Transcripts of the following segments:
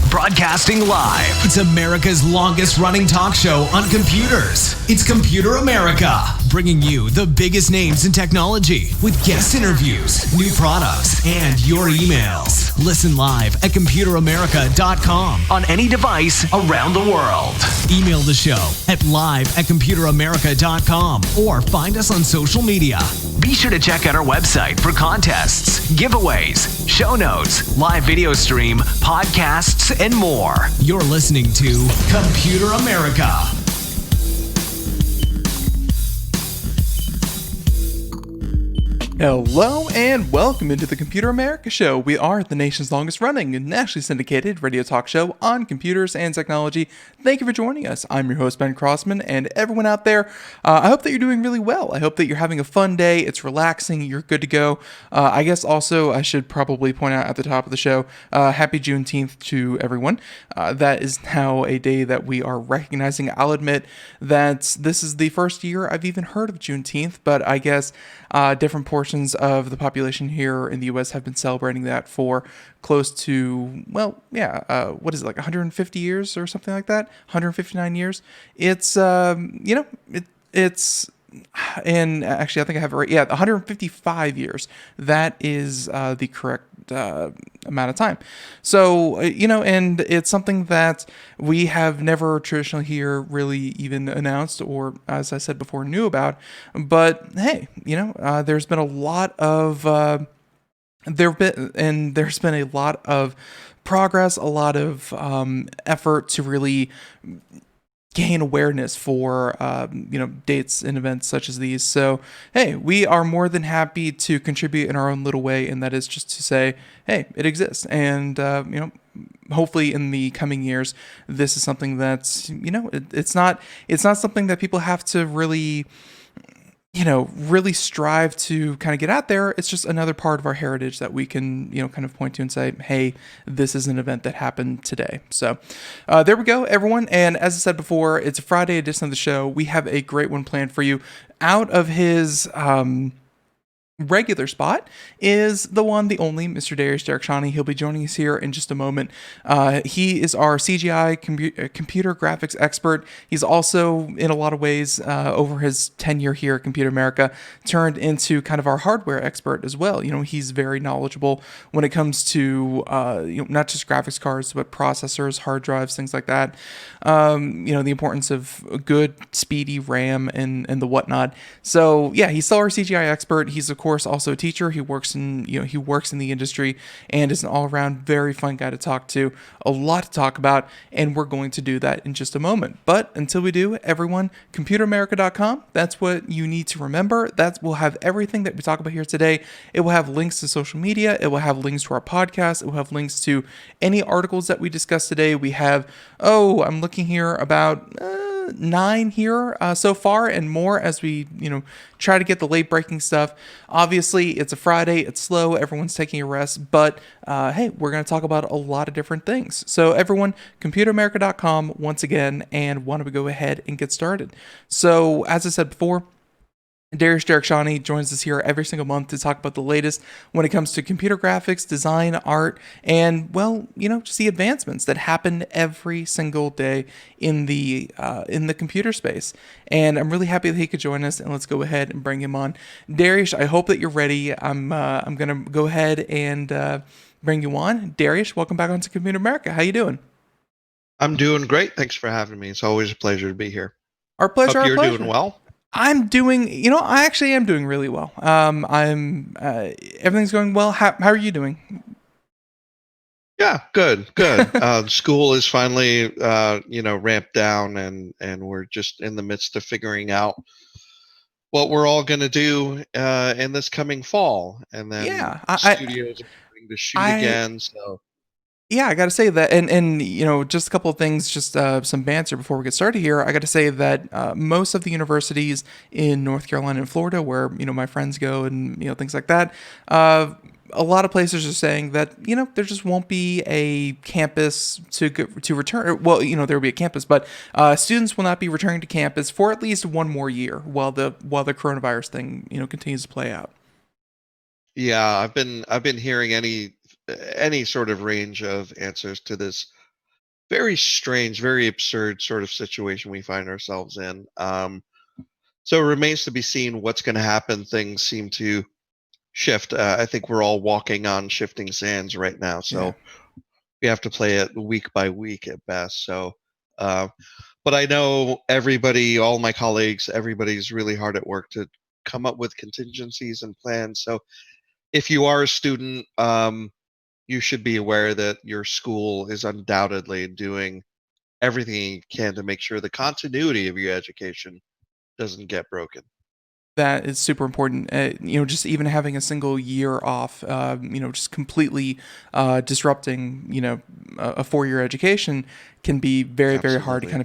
Broadcasting live. It's America's longest running talk show on computers. It's Computer America, bringing you the biggest names in technology with guest interviews, new products, and your emails. Listen live at computeramerica.com on any device around the world. Email the show at live@computeramerica.com or find us on social media. Be sure to check out our website for contests, giveaways, show notes, live video stream, podcasts, and more. You're listening to Computer America. Hello and welcome into the Computer America Show. We are the nation's longest running and nationally syndicated radio talk show on computers and technology. Thank you for joining us. I'm your host, Ben Crossman, and everyone out there, I hope that you're doing really well. I hope that you're having a fun day. It's relaxing. You're good to go. I guess also I should probably point out at the top of the show, happy Juneteenth to everyone. That is now a day that we are recognizing. I'll admit that this is the first year I've even heard of Juneteenth, but I guess different portions of the population here in the U.S. have been celebrating that for close to, what is it, like 150 years or something like that? 159 years. It's, it's, and actually I think I have it right. Yeah, 155 years. That is the correct amount of time. So, and it's something that we have never traditionally here really even announced or, as I said before, knew about. But hey, there's been a lot of, there's been a lot of progress, a lot of effort to really gain awareness for, dates and events such as these. So, hey, we are more than happy to contribute in our own little way, and that is just to say, hey, it exists. And, hopefully in the coming years, this is something that's, it's not something that people have to really strive to kind of get out there. It's just another part of our heritage that we can, kind of point to and say, hey, this is an event that happened today. So there we go, everyone. And as I said before, it's a Friday edition of the show. We have a great one planned for you. Out of his regular spot is the one, the only, Mr. Darius Derakhshani. He'll be joining us here in just a moment. He is our CGI computer graphics expert. He's also, in a lot of ways, over his tenure here at Computer America, turned into kind of our hardware expert as well. He's very knowledgeable when it comes to, not just graphics cards, but processors, hard drives, things like that. The importance of a good, speedy RAM and the whatnot. So, yeah, he's still our CGI expert. He's, of course, also a teacher. He works in the industry and is an all-around very fun guy to talk to. A lot to talk about, and we're going to do that in just a moment. But until we do, everyone, computeramerica.com, that's what you need to remember. That will have everything that we talk about here today. It will have links to social media. It will have links to our podcast. It will have links to any articles that we discussed today. We have, I'm looking here, about 9 here so far, and more as we try to get the late breaking stuff. Obviously, it's a Friday, it's slow, everyone's taking a rest, but hey, we're going to talk about a lot of different things. So everyone, computeramerica.com once again, and why don't we go ahead and get started. So as I said before, Darius Derakhshani joins us here every single month to talk about the latest when it comes to computer graphics, design, art, and, just the advancements that happen every single day in the computer space. And I'm really happy that he could join us, and let's go ahead and bring him on. Darius, I hope that you're ready. I'm going to go ahead and bring you on. Darius, welcome back onto Computer America. How you doing? I'm doing great. Thanks for having me. It's always a pleasure to be here. Our pleasure. Hope you're doing well. I'm doing, I actually am doing really well. Everything's going well. How are you doing? Yeah, good, good. School is finally, ramped down, and we're just in the midst of figuring out what we're all going to do in this coming fall, and then Yeah, studios are starting to shoot I, again. So yeah, I got to say that, and just a couple of things, just some banter before we get started here. I got to say that most of the universities in North Carolina and Florida, where my friends go, and things like that, a lot of places are saying that there just won't be a campus to return. Well, there will be a campus, but students will not be returning to campus for at least one more year while the coronavirus thing continues to play out. yeah, I've been hearing any sort of range of answers to this very strange, very absurd sort of situation we find ourselves in. So it remains to be seen what's going to happen. Things seem to shift. I think we're all walking on shifting sands right now, Yeah. so we have to play it week by week at best. So, uh, but I know everybody, all my colleagues, everybody's really hard at work to come up with contingencies and plans. So, if you are a student, you should be aware that your school is undoubtedly doing everything it can to make sure the continuity of your education doesn't get broken. That is super important. Just even having a single year off, just completely disrupting, a 4 year education can be very, very hard to Absolutely. kind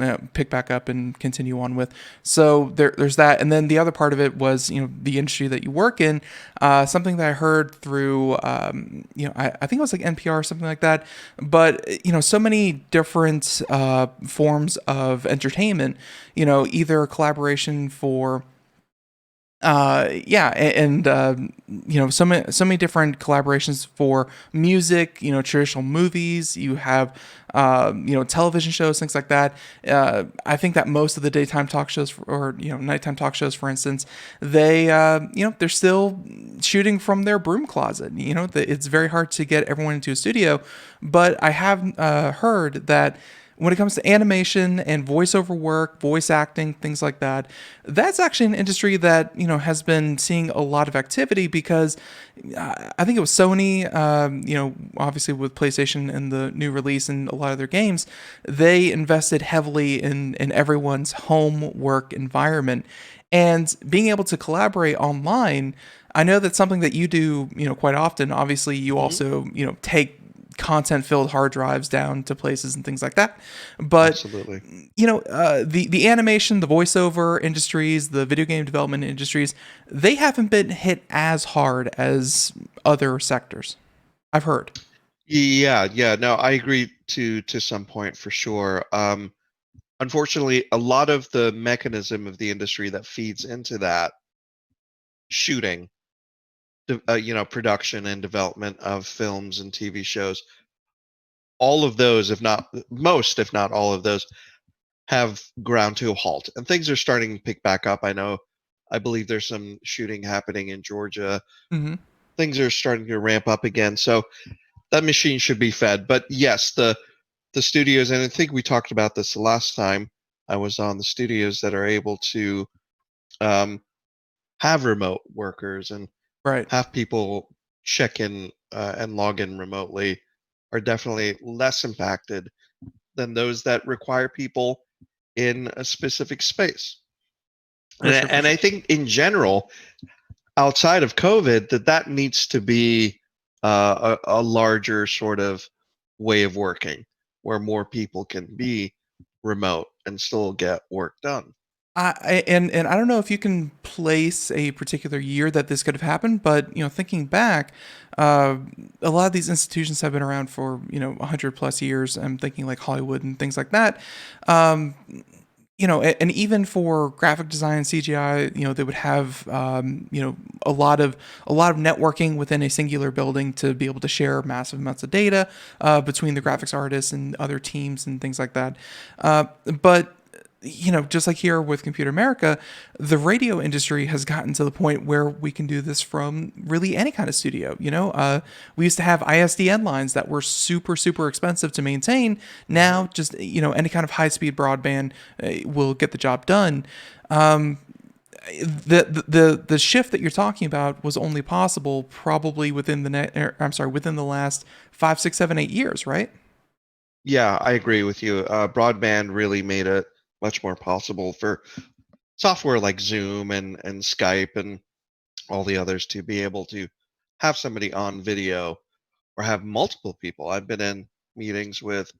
of pick back up and continue on with. So there's that. And then the other part of it was, the industry that you work in, something that I heard through, I think it was like NPR or something like that. But, so many different forms of entertainment, either collaboration for yeah, and so many different collaborations for music, traditional movies. You have television shows, things like that. I think that most of the daytime talk shows or nighttime talk shows, for instance, they're still shooting from their broom closet. It's very hard to get everyone into a studio, but I have heard that when it comes to animation and voiceover work, voice acting, things like that, that's actually an industry that has been seeing a lot of activity because I think it was Sony, obviously with PlayStation and the new release and a lot of their games, they invested heavily in everyone's home work environment. And being able to collaborate online, I know that's something that you do, quite often. Obviously, you Hmm. also, take content filled hard drives down to places and things like that. But Absolutely. the animation, the voiceover industries, the video game development industries, they haven't been hit as hard as other sectors. I've heard. Yeah, yeah, no, I agree to some point for sure. Unfortunately, a lot of the mechanism of the industry that feeds into that shooting, production and development of films and TV shows, all of those, if not most, if not all of those, have ground to a halt, and things are starting to pick back up. I believe there's some shooting happening in Georgia. Hmm. Things are starting to ramp up again, so that machine should be fed. But yes, the studios, and I think we talked about this the last time I was on, the studios that are able to um, have remote workers and Right. have people check in and log in remotely are definitely less impacted than those that require people in a specific space. For sure. For And I sure. think in general, outside of COVID, that needs to be a larger sort of way of working where more people can be remote and still get work done. And I don't know if you can place a particular year that this could have happened, but thinking back, uh, a lot of these institutions have been around for 100 plus years. I'm thinking like Hollywood and things like that. Um, and even for graphic design and CGI, they would have a lot of networking within a singular building to be able to share massive amounts of data between the graphics artists and other teams and things like that. But just like here with Computer America, the radio industry has gotten to the point where we can do this from really any kind of studio. We used to have ISDN lines that were super, super expensive to maintain. Hmm. Now, just any kind of high-speed broadband will get the job done. Um, the shift that you're talking about was only possible probably within within the last 5, 6, 7, 8 years, right? Yeah, I agree with you. Broadband really made it much more possible for software like Zoom and Skype and all the others to be able to have somebody on video or have multiple people. I've been in meetings with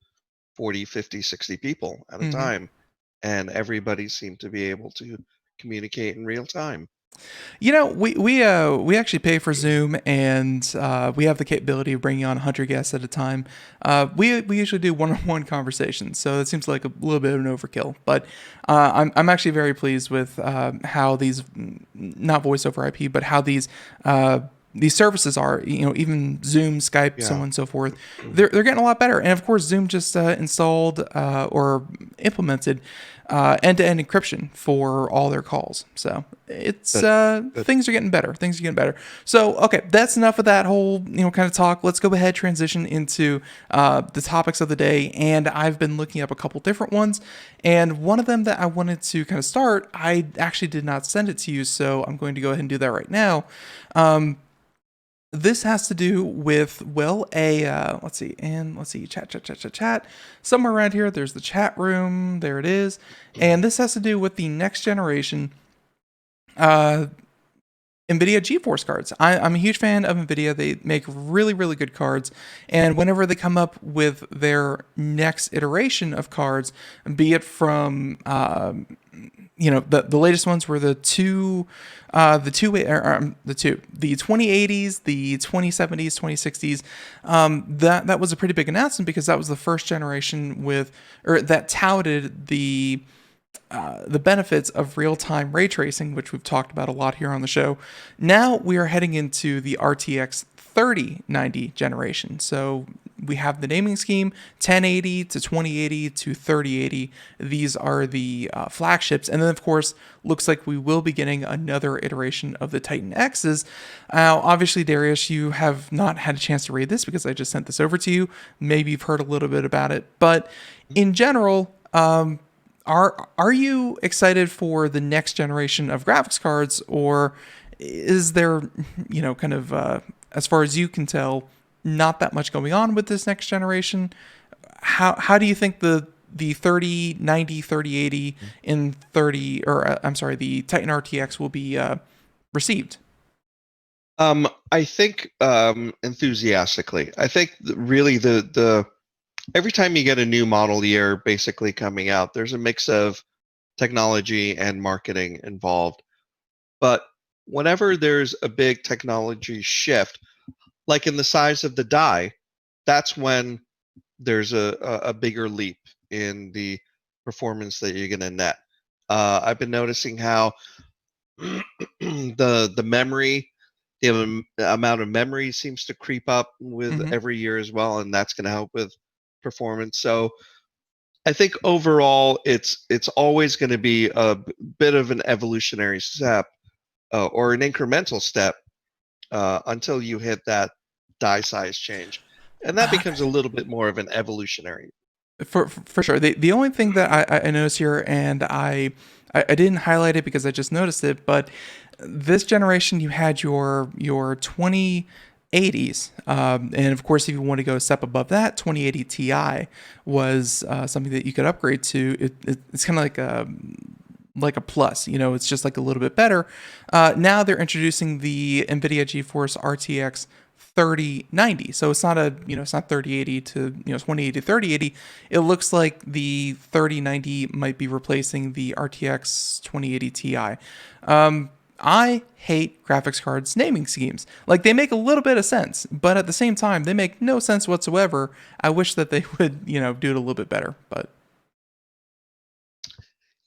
40, 50, 60 people at a Hmm. time, and everybody seemed to be able to communicate in real time. We actually pay for Zoom, and we have the capability of bringing on 100 guests at a time. We usually do one-on-one conversations, so it seems like a little bit of an overkill. But I'm actually very pleased with how these, not voice over IP, but how these services are, even Zoom, Skype, so on Yeah. and so forth. They're getting a lot better. And of course, Zoom just installed or implemented end-to-end encryption for all their calls. So it's Good. Good. things are getting better. Things are getting better. So okay, that's enough of that whole kind of talk. Let's go ahead, transition into the topics of the day. And I've been looking up a couple different ones, and one of them that I wanted to kind of start, I actually did not send it to you, so I'm going to go ahead and do that right now. This has to do with, well, let's see, chat. Somewhere around here, there's the chat room. There it is. And this has to do with the next generation uh, NVIDIA GeForce cards. I'm a huge fan of NVIDIA. They make really, really good cards. And whenever they come up with their next iteration of cards, be it from the latest ones were the 2080s, the 2070s, 2060s. That was a pretty big announcement because that was the first generation that touted the benefits of real-time ray tracing, which we've talked about a lot here on the show. Now we are heading into the RTX 3090 generation. So we have the naming scheme 1080 to 2080 to 3080. These are the flagships. And then, of course, looks like we will be getting another iteration of the Titan X's. Obviously, Darius, you have not had a chance to read this because I just sent this over to you. Maybe you've heard a little bit about it. But in general, are you excited for the next generation of graphics cards, or is there, kind of, as far as you can tell, not that much going on with this next generation? How do you think the 3090, 3080, and the Titan RTX will be received? I think enthusiastically. I think really the every time you get a new model year basically coming out, there's a mix of technology and marketing involved. But whenever there's a big technology shift, like in the size of the die, that's when there's a bigger leap in the performance that you're going to net. I've been noticing how the memory, the amount of memory seems to creep up with Mm-hmm. every year as well, and that's going to help with performance. So I think overall, it's always going to be a bit of an evolutionary step or an incremental step until you hit that die size change, and that becomes a little bit more of an evolutionary. For sure. The only thing that I noticed here, and I didn't highlight it because I just noticed it, but this generation you had your 2080s, and of course if you want to go a step above that, 2080 Ti was something that you could upgrade to. It's kind of like a plus, it's just like a little bit better. Now they're introducing the Nvidia GeForce RTX 3090. So it's not it's not 3080 to 2080 to 3080. It looks like the 3090 might be replacing the RTX 2080 Ti. I hate graphics cards naming schemes. Like, they make a little bit of sense, but at the same time they make no sense whatsoever. I wish that they would do it a little bit better, but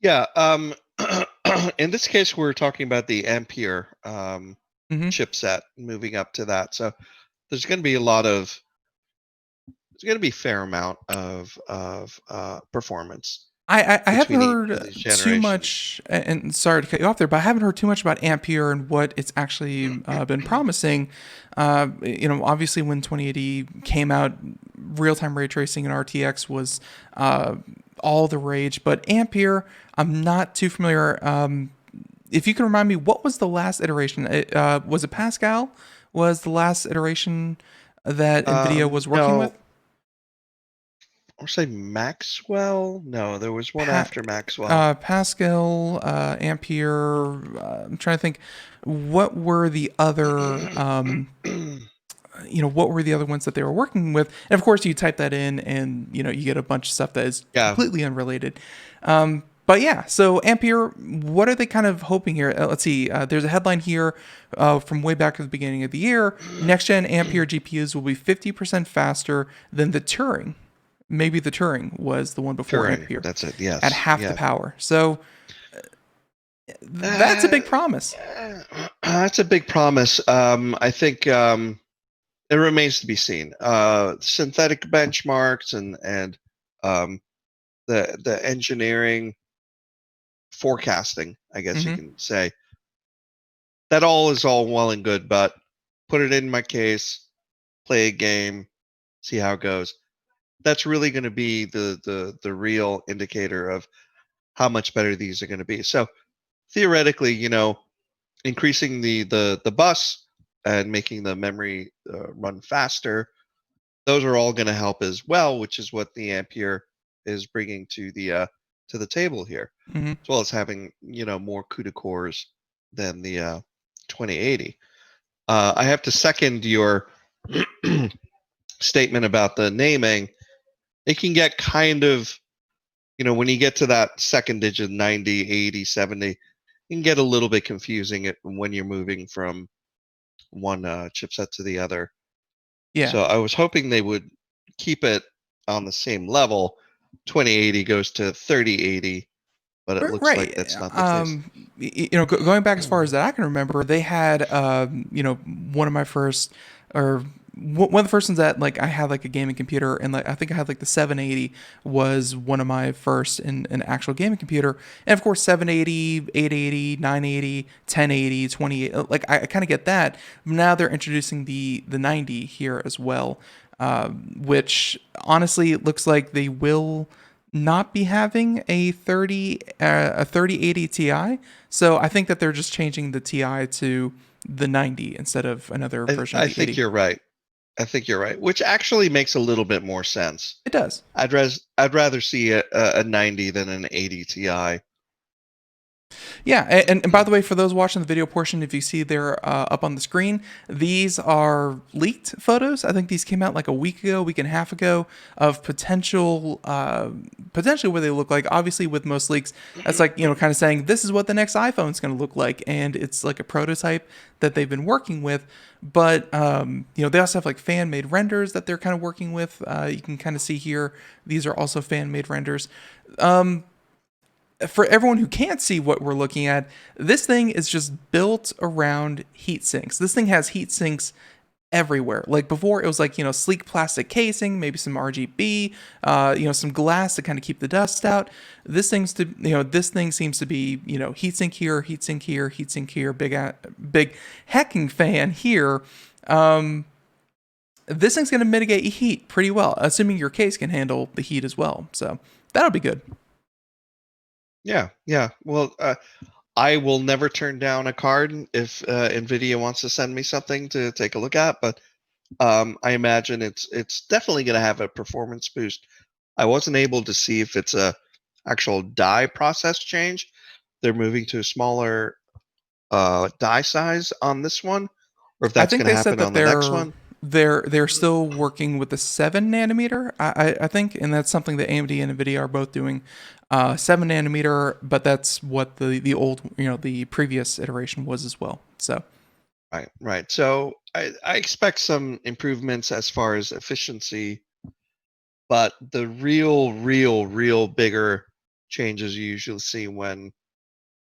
Yeah. In this case, we're talking about the Ampere mhm. chipset, moving up to that. So there's going to be a fair amount of performance I haven't between each of heard these too generations. much, and sorry to cut you off there, but I haven't heard too much about Ampere and what it's actually been promising. Obviously when 2080 came out, real-time ray tracing and RTX was all the rage, but Ampere, I'm not too familiar. if you can remind me, what was the last iteration? Was it Pascal? Was the last iteration that Nvidia was working with? No, or say Maxwell? No, there was one after Maxwell. Pascal, Ampere. I'm trying to think. What were the other? What were the other ones that they were working with? And of course, you type that in, and you get a bunch of stuff that is Yeah. completely unrelated. But yeah, so Ampere, what are they kind of hoping here? Let's see. There's a headline here from way back at the beginning of the year. Next gen Ampere GPUs will be 50% faster than the Turing. Maybe the Turing was the one before Turing, Ampere. that's it. Yes. At half the power. So that's a big promise. That's a big promise. I think it remains to be seen. Synthetic benchmarks and the engineering forecasting, I guess you can say, that all is all well and good, but put it in my case, play a game, see how it goes. That's really going to be the real indicator of how much better these are going to be. So theoretically, increasing the bus and making the memory run faster, those are all going to help as well, which is what the Ampere is bringing to the table here, as well as having more CUDA cores than the 2080. I have to second your statement about the naming. It can get kind of, when you get to that second digit, 90, 80, 70, it can get a little bit confusing when you're moving from one chipset to the other. Yeah. So I was hoping they would keep it on the same level. 2080 goes to 3080, but it looks like that's not the case. Going back as far as that I can remember, they had, one of my first, or one of the first ones that like I had like a gaming computer, and like I think I had like the 780 was one of my first in an actual gaming computer, and of course 780, 880, 980, 1080, 2080. Like I kind of get that. Now they're introducing the 90 here as well, which honestly it looks like they will not be having a 3080 Ti. So I think that they're just changing the Ti to the 90 instead of another version of the 80. I think you're right. Which actually makes a little bit more sense. It does. I'd rather see a 90 than an 80 Ti. Yeah, and by the way, for those watching the video portion, if you see they're up on the screen, these are leaked photos. I think these came out like a week and a half ago of potentially what they look like. Obviously, with most leaks, that's like, kind of saying this is what the next iPhone is going to look like, and it's like a prototype that they've been working with. But they also have like fan-made renders that they're kind of working with. You can kind of see here, these are also fan-made renders. For everyone who can't see what we're looking at, this thing is just built around heat sinks. This thing has heat sinks everywhere. Like before, it was like, sleek plastic casing, maybe some RGB, some glass to kind of keep the dust out. This thing seems to be, heat sink here, heat sink here, heat sink here, big hecking fan here. This thing's going to mitigate heat pretty well, assuming your case can handle the heat as well. So that'll be good. Yeah. Well, I will never turn down a card if Nvidia wants to send me something to take a look at, but I imagine it's definitely going to have a performance boost. I wasn't able to see if it's a actual die process change. They're moving to a smaller die size on this one, or if that's going to happen on the next one. They're still working with the 7 nanometer, I think, and that's something that AMD and Nvidia are both doing. 7 nanometer, but that's what the old, the previous iteration was as well. So, right. So I expect some improvements as far as efficiency, but the real bigger changes you usually see when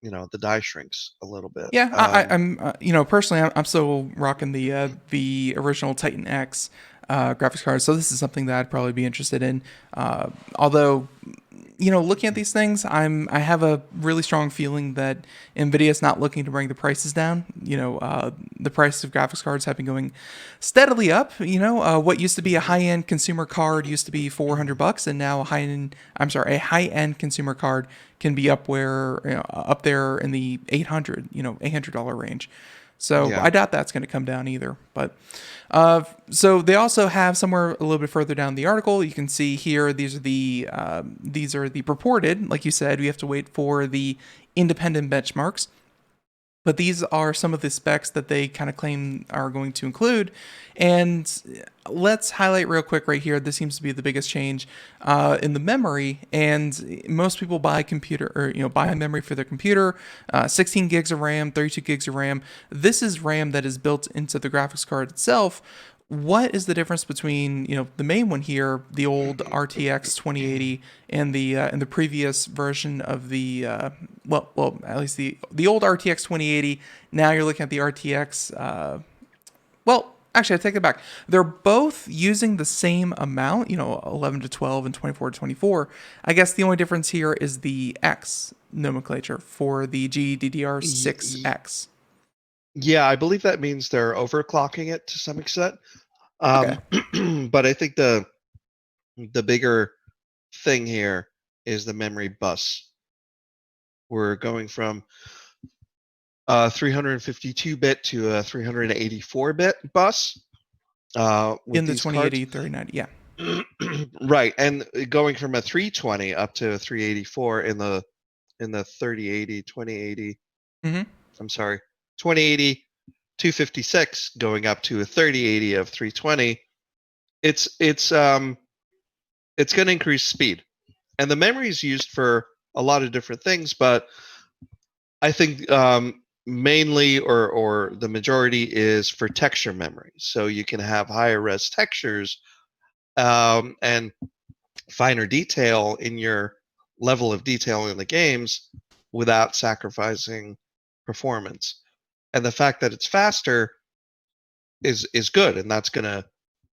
the die shrinks a little bit. Yeah, I'm personally I'm still rocking the original Titan X graphics card, so this is something that I'd probably be interested in. Although looking at these things, I have a really strong feeling that Nvidia is not looking to bring the prices down. The prices of graphics cards have been going steadily up. What used to be a high-end consumer card used to be $400, and now a high-end consumer card can be up there in the $800 range. So Yeah. I doubt that's going to come down either. But so they also have somewhere a little bit further down the article, you can see here these are the purported. Like you said, we have to wait for the independent benchmarks. But these are some of the specs that they kind of claim are going to include. And let's highlight real quick right here. This seems to be the biggest change in the memory. And most people buy a memory for their computer, 16 gigs of RAM, 32 gigs of RAM. This is RAM that is built into the graphics card itself. What is the difference between the main one here, the old RTX 2080, and the previous version of the at least the old RTX 2080? Now you're looking at the RTX. Actually, I take it back. They're both using the same amount, 11 to 12 and 24 to 24. I guess the only difference here is the X nomenclature for the GDDR6X. Yeah, I believe that means they're overclocking it to some extent. Okay. But I think the bigger thing here is the memory bus. We're going from 352-bit to a 384-bit bus with In the these 2080, cards. 3090, yeah. Right, and going from a 320 up to a 384 in the 3080, 2080. Mm-hmm. I'm sorry, 2080, 256 going up to a 3080 of 320. It's going to increase speed, and the memory is used for a lot of different things, but I think mainly or the majority is for texture memory. So you can have higher res textures and finer detail in your level of detail in the games without sacrificing performance. And the fact that it's faster is good, and that's going to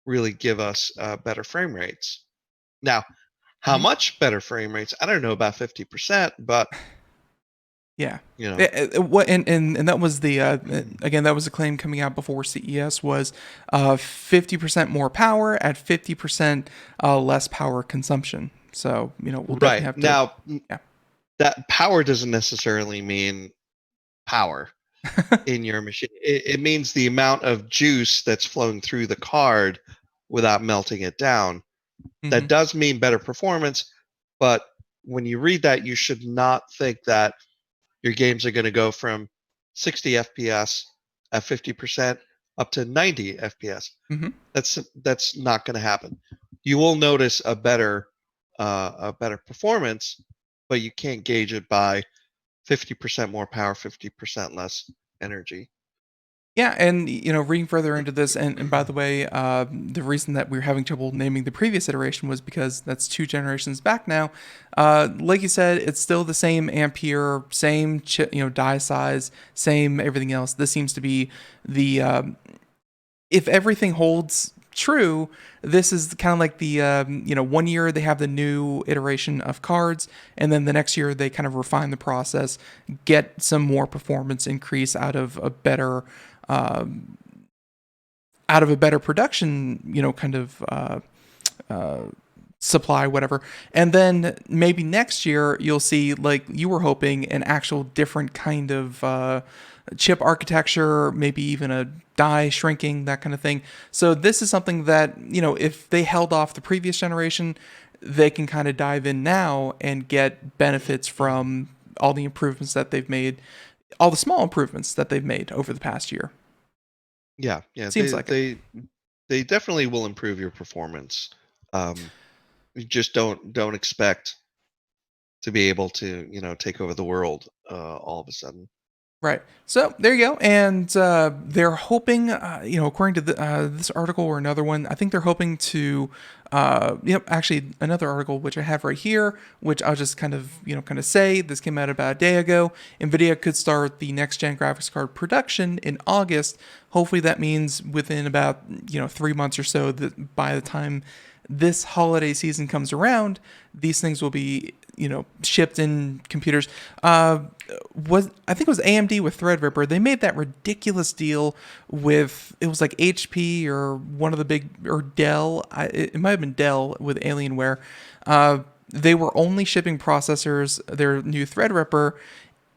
really give us better frame rates. Now, how Mm-hmm. much better frame rates? I don't know about 50%, but Yeah. you know, What and that was the again, that was a claim coming out before CES was 50% more power at 50% less power consumption. So we'll definitely right have to. now Yeah. that power doesn't necessarily mean power in your machine. It means the amount of juice that's flowing through the card without melting it down. Mm-hmm. That does mean better performance, but when you read that, you should not think that your games are going to go from 60 FPS at 50% up to 90 FPS. Mm-hmm. That's not going to happen. You will notice a better performance, but you can't gauge it by 50% more power, 50% less energy. Yeah, and reading further into this, and by the way, the reason that we were having trouble naming the previous iteration was because that's 2 generations back now. Like you said, it's still the same Ampere, same die size, same everything else. This seems to be the if everything holds true, this is kind of like the 1 year they have the new iteration of cards, and then the next year they kind of refine the process, get some more performance increase out of a better production, kind of supply, whatever. And then maybe next year you'll see, like you were hoping, an actual different kind of chip architecture, maybe even a die shrinking, that kind of thing. So this is something that, if they held off the previous generation, they can kind of dive in now and get benefits from all the improvements that they've made, all the small improvements that they've made over the past year. Yeah, Seems like it. They definitely will improve your performance. You just don't expect to be able to take over the world all of a sudden. Right. So there you go. And they're hoping, according to this article or another one, I think they're hoping to, actually another article, which I have right here, which I'll just kind of say, this came out about a day ago. Nvidia could start the next gen graphics card production in August. Hopefully that means within about, 3 months or so, that by the time this holiday season comes around, these things will be shipped in computers. I think it was AMD with Threadripper. They made that ridiculous deal with, it was like HP or one of the big, or Dell. It might have been Dell with Alienware. They were only shipping processors, their new Threadripper,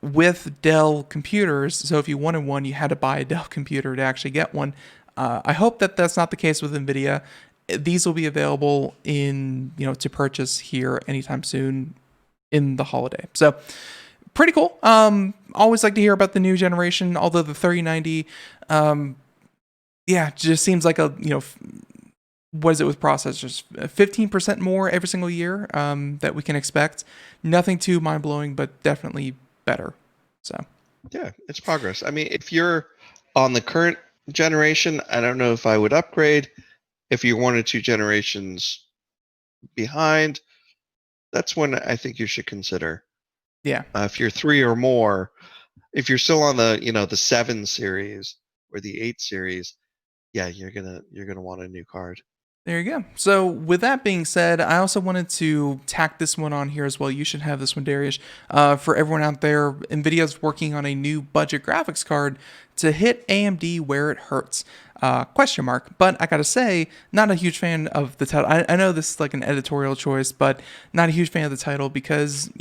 with Dell computers. So if you wanted one, you had to buy a Dell computer to actually get one. I hope that that's not the case with Nvidia. These will be available to purchase here anytime soon in the holiday. So pretty cool. Always like to hear about the new generation, although the 3090, just seems like what is it with processors? 15% more every single year that we can expect. Nothing too mind-blowing, but definitely better. So yeah, it's progress. I mean, if you're on the current generation, I don't know if I would upgrade. If you're 1 or 2 generations behind, that's when I think you should consider. Yeah. If you're 3 or more, if you're still on the 7 series or the 8 series, yeah, you're gonna want a new card. There you go. So with that being said, I also wanted to tack this one on here as well. You should have this one, Darius. For everyone out there, NVIDIA's working on a new budget graphics card to hit AMD where it hurts. Question mark. But I gotta say, not a huge fan of the title. I know this is like an editorial choice, but not a huge fan of the title because,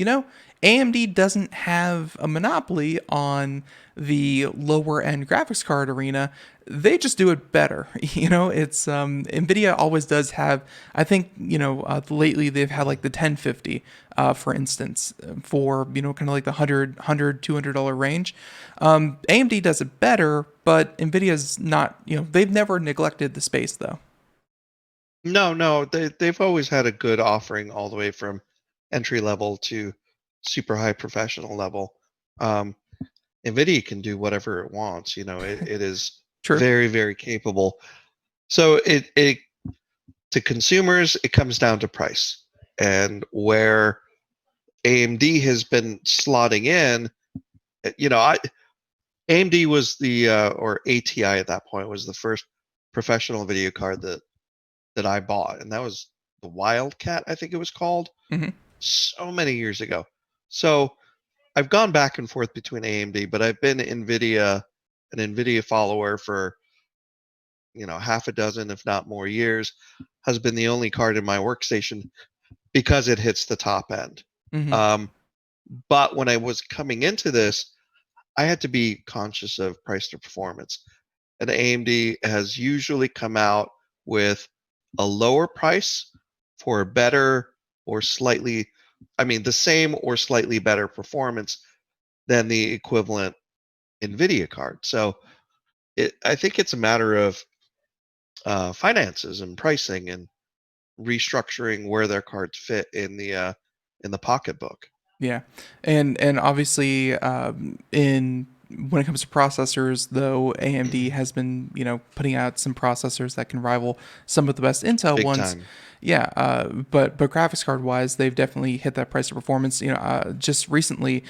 AMD doesn't have a monopoly on the lower end graphics card arena. They just do it better. It's Nvidia always does have, I think, lately they've had like the 1050, for instance, for, kind of like the $100, $200 range. AMD does it better, but Nvidia's not, they've never neglected the space though. No, they've always had a good offering all the way from entry level to super high professional level. Nvidia can do whatever it wants. It is True. very, very capable. So it to consumers, it comes down to price, and where AMD has been slotting in. AMD was or ATI at that point was the first professional video card that I bought, and that was the Wildcat, I think it was called, so many years ago. So I've gone back and forth between AMD, but I've been an NVIDIA follower for half a dozen, if not more years. Has been the only card in my workstation because it hits the top end. But when I was coming into this, I had to be conscious of price to performance. And AMD has usually come out with a lower price for a better or slightly, the same or slightly better performance than the equivalent NVIDIA card. So I think it's a matter of finances and pricing and restructuring where their cards fit in the pocketbook. Yeah, and obviously, when it comes to processors, though, AMD has been putting out some processors that can rival some of the best Intel Big ones. time. Yeah, but graphics card wise, they've definitely hit that price to performance. Just recently,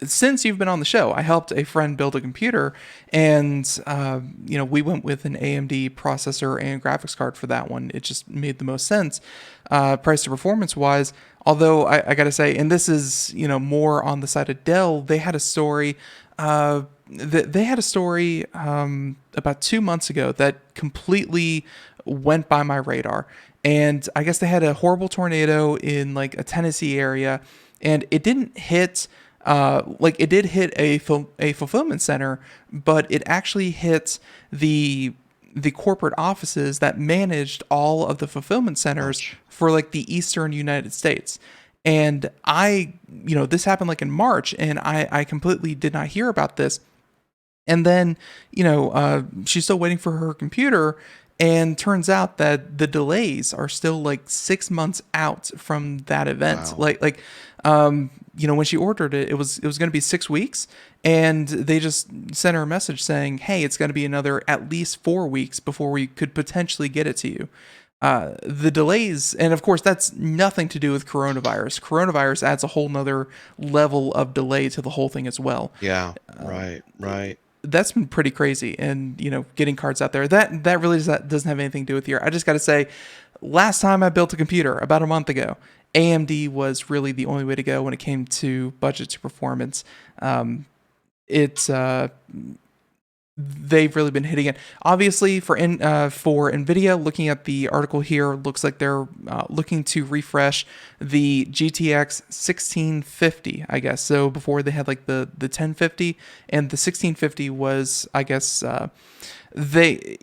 since you've been on the show, I helped a friend build a computer, and we went with an AMD processor and graphics card for that one. It just made the most sense, price to performance wise. Although I gotta say, and this is more on the side of Dell, they had a story. They had a story about 2 months ago that completely went by my radar. And I guess they had a horrible tornado in like a Tennessee area, and it didn't hit it did hit a fulfillment center, but it actually hit the corporate offices that managed all of the fulfillment centers for like the Eastern United States. And this happened like in March, and I completely did not hear about this. And then, she's still waiting for her computer, and turns out that the delays are still like 6 months out from that event. Wow. When she ordered it, it was going to be 6 weeks, and they just sent her a message saying, hey, it's going to be another at least 4 weeks before we could potentially get it to you. The delays, and of course, that's nothing to do with coronavirus. Coronavirus adds a whole nother level of delay to the whole thing as well. Yeah, right. That's been pretty crazy, and getting cards out there, that really doesn't have anything to do with here. I just got to say, last time I built a computer about a month ago, AMD was really the only way to go when it came to budget to performance. It's they've really been hitting it. Obviously, for Nvidia, looking at the article here, looks like they're looking to refresh the GTX 1650, I guess. So before they had like the 1050, and the 1650 was, I guess, they,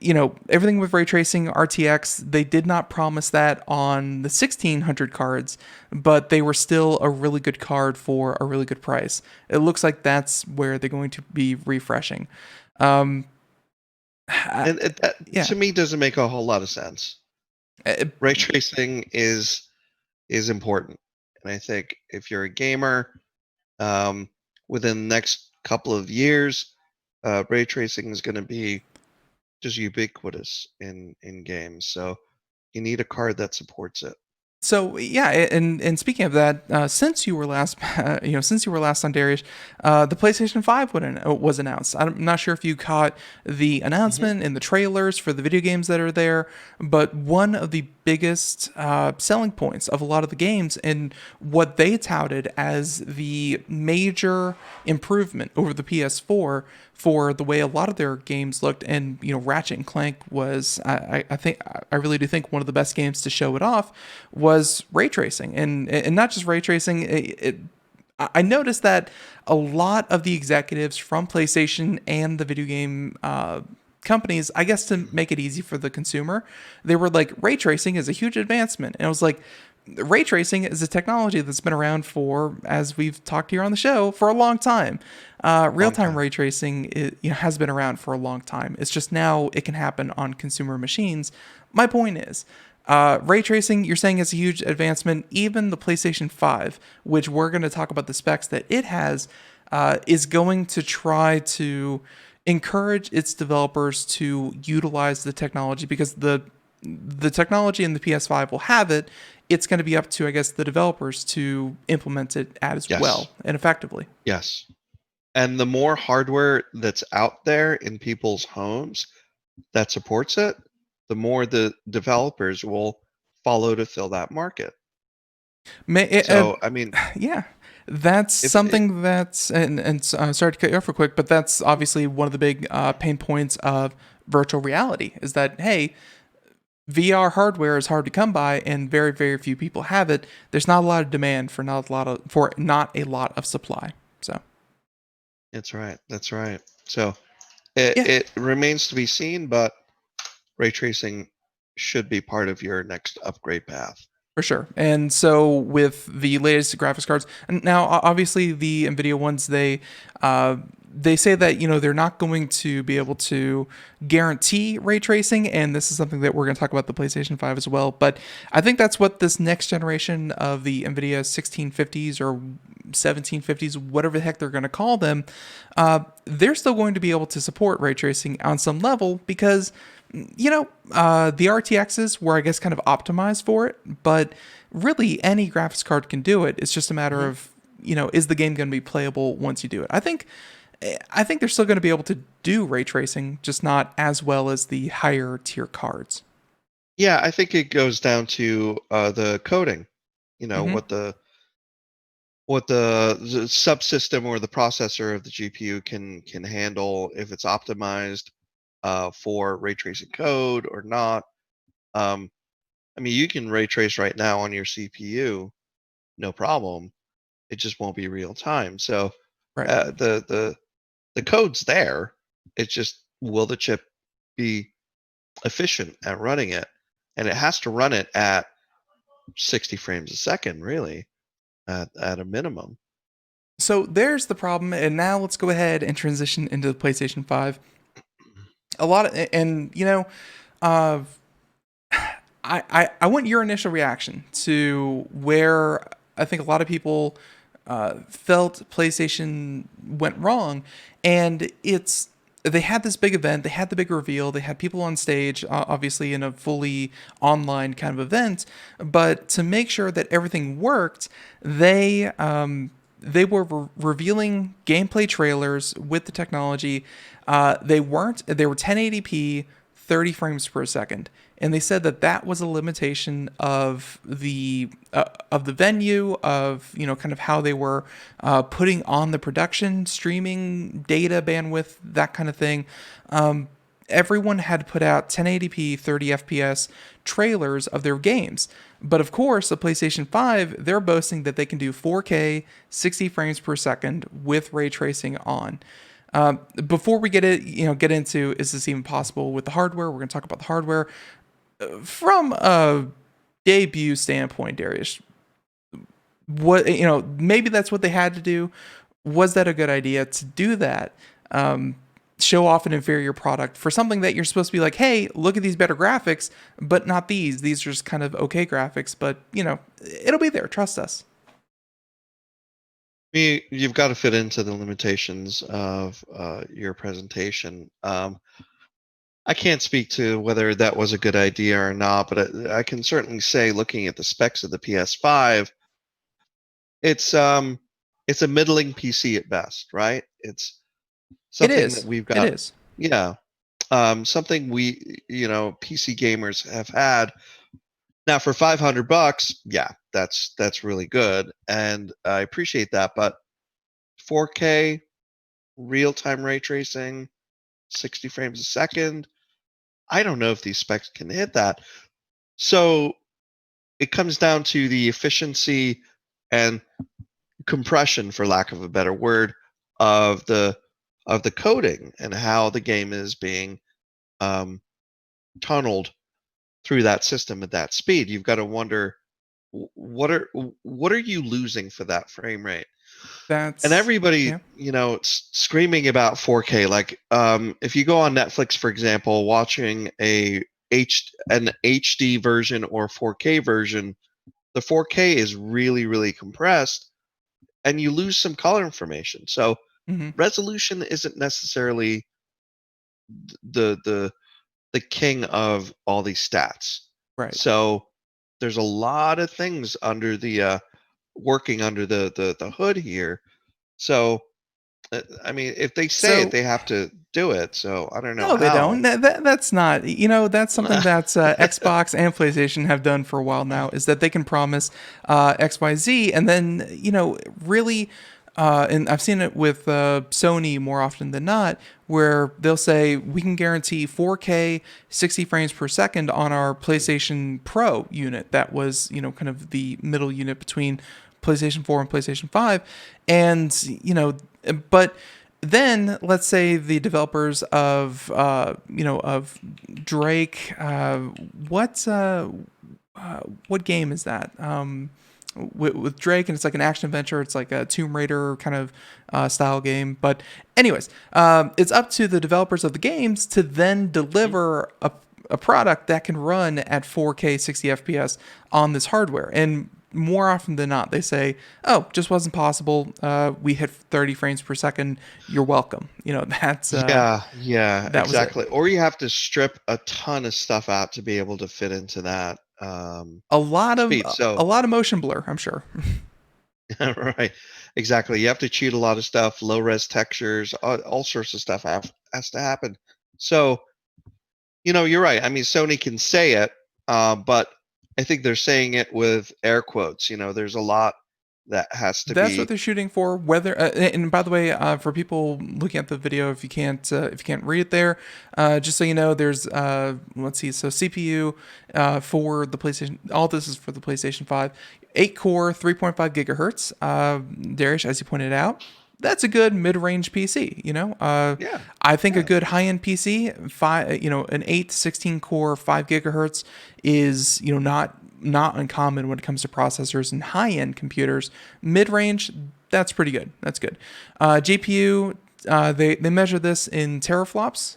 everything with ray tracing, RTX, they did not promise that on the 1600 cards, but they were still a really good card for a really good price. It looks like that's where they're going to be refreshing. And to me doesn't make a whole lot of sense. Ray tracing is important, and I think if you're a gamer, within the next couple of years, ray tracing is going to be just ubiquitous in games. So you need a card that supports it. So yeah, and speaking of that, since you were last, since you were last on Darius, the PlayStation 5 was announced. I'm not sure if you caught the announcement and the trailers for the video games that are there, but one of the biggest selling points of a lot of the games and what they touted as the major improvement over the PS4 for the way a lot of their games looked, and Ratchet and Clank was, I really do think one of the best games to show it off, was ray tracing, and not just ray tracing. I noticed that a lot of the executives from PlayStation and the video game companies, I guess to make it easy for the consumer, they were like, ray tracing is a huge advancement. And I was like, ray tracing is a technology that's been around for, as we've talked here on the show, for a long time. Real-time ray tracing has been around for a long time. It's just now it can happen on consumer machines. My point is, ray tracing, you're saying is a huge advancement. Even the PlayStation 5, which we're going to talk about the specs that it has, is going to try to encourage its developers to utilize the technology, because the technology in the PS5 will have it. It's going to be up to, I guess, the developers to implement it as well and effectively. Yes. And the more hardware that's out there in people's homes that supports it, the more the developers will follow to fill that market. I mean, yeah, that's something that's, and sorry to cut you off real quick, but that's obviously one of the big pain points of virtual reality, is that, hey, VR hardware is hard to come by, and very, very few people have it. There's not a lot of demand for not a lot of supply. So that's right. So it remains to be seen, but ray tracing should be part of your next upgrade path. For sure. And so with the latest graphics cards, and now obviously the Nvidia ones, they say that they're not going to be able to guarantee ray tracing, and this is something that we're going to talk about the PlayStation 5 as well. But I think that's what this next generation of the Nvidia 1650s or 1750s, whatever the heck they're going to call them, they're still going to be able to support ray tracing on some level, because the RTXs were, I guess, kind of optimized for it, but really any graphics card can do it. It's just a matter of, is the game going to be playable once you do it? I think they're still going to be able to do ray tracing, just not as well as the higher tier cards. Yeah, I think it goes down to the coding, what the subsystem or the processor of the GPU can handle, if it's optimized for ray tracing code or not. I mean, you can ray trace right now on your CPU, no problem. It just won't be real time. So Right. The code's there. It's just, will the chip be efficient at running it? And it has to run it at 60 frames a second, really, at a minimum. So there's the problem. And now let's go ahead and transition into the PlayStation 5. I want your initial reaction to where I think a lot of people felt PlayStation went wrong, and they had this big event, they had the big reveal, they had people on stage, obviously in a fully online kind of event, but to make sure that everything worked, they were revealing gameplay trailers with the technology. They were 1080p, 30 frames per second, and they said that that was a limitation of the venue, of kind of how they were putting on the production, streaming, data bandwidth, that kind of thing. Everyone had put out 1080p 30 FPS trailers of their games. But of course, the PlayStation 5, they're boasting that they can do 4K 60 frames per second with ray tracing on. Before we get into is this even possible with the hardware, we're going to talk about the hardware. From a debut standpoint, Darius, what maybe that's what they had to do. Was that a good idea to do that? Show off an inferior product for something that you're supposed to be like, hey, look at these better graphics, but not these. These are just kind of okay graphics, but it'll be there. Trust us. You've got to fit into the limitations of your presentation. I can't speak to whether that was a good idea or not, but I can certainly say, looking at the specs of the PS5, it's a middling PC at best, right? It's something that we've got. It is. Yeah. Something we, PC gamers have had. Now for $500, yeah, that's really good, and I appreciate that. But 4K, real-time ray tracing, 60 frames a second, I don't know if these specs can hit that. So it comes down to the efficiency and compression, for lack of a better word, of the coding and how the game is being tunneled through that system at that speed. You've got to wonder, what are you losing for that frame rate? And everybody, screaming about 4K. Like, if you go on Netflix, for example, watching an HD version or 4K version, the 4K is really, really compressed, and you lose some color information. So resolution isn't necessarily the king of all these stats. Right. So there's a lot of things under the working under the hood here. So I mean, if they say it, they have to do it. So I don't know. No, they don't. That's not. That's something that Xbox and PlayStation have done for a while now. Is that they can promise X, Y, Z, and then really. And I've seen it with Sony more often than not, where they'll say we can guarantee 4K 60 frames per second on our PlayStation Pro unit. That was kind of the middle unit between PlayStation 4 and PlayStation 5, and but then let's say the developers of of Drake, what game is that? With Drake, and it's like an action adventure. It's like a Tomb Raider kind of style game. But anyways, it's up to the developers of the games to then deliver a product that can run at 4K 60 FPS on this hardware. And more often than not, they say, "Oh, just wasn't possible. We hit 30 frames per second. You're welcome." That's yeah, exactly. Or you have to strip a ton of stuff out to be able to fit into that. A lot of motion blur, I'm sure. Right, exactly. You have to cheat a lot of stuff, low res textures, all sorts of stuff has to happen. So you're right. I mean, Sony can say it, but I think they're saying it with air quotes. There's a lot that has to be. That's what they're shooting for. Whether and by the way, for people looking at the video, if you can't read it there, just so you know, there's let's see. So CPU for the PlayStation. All this is for the PlayStation 5. 8-core, 3.5 gigahertz. Darius, as you pointed out, that's a good mid-range PC. Yeah. I think a good high-end PC, an 8 16-core 5 gigahertz is not uncommon when it comes to processors and high-end computers. Mid-range, that's pretty good. That's good. GPU, they measure this in teraflops,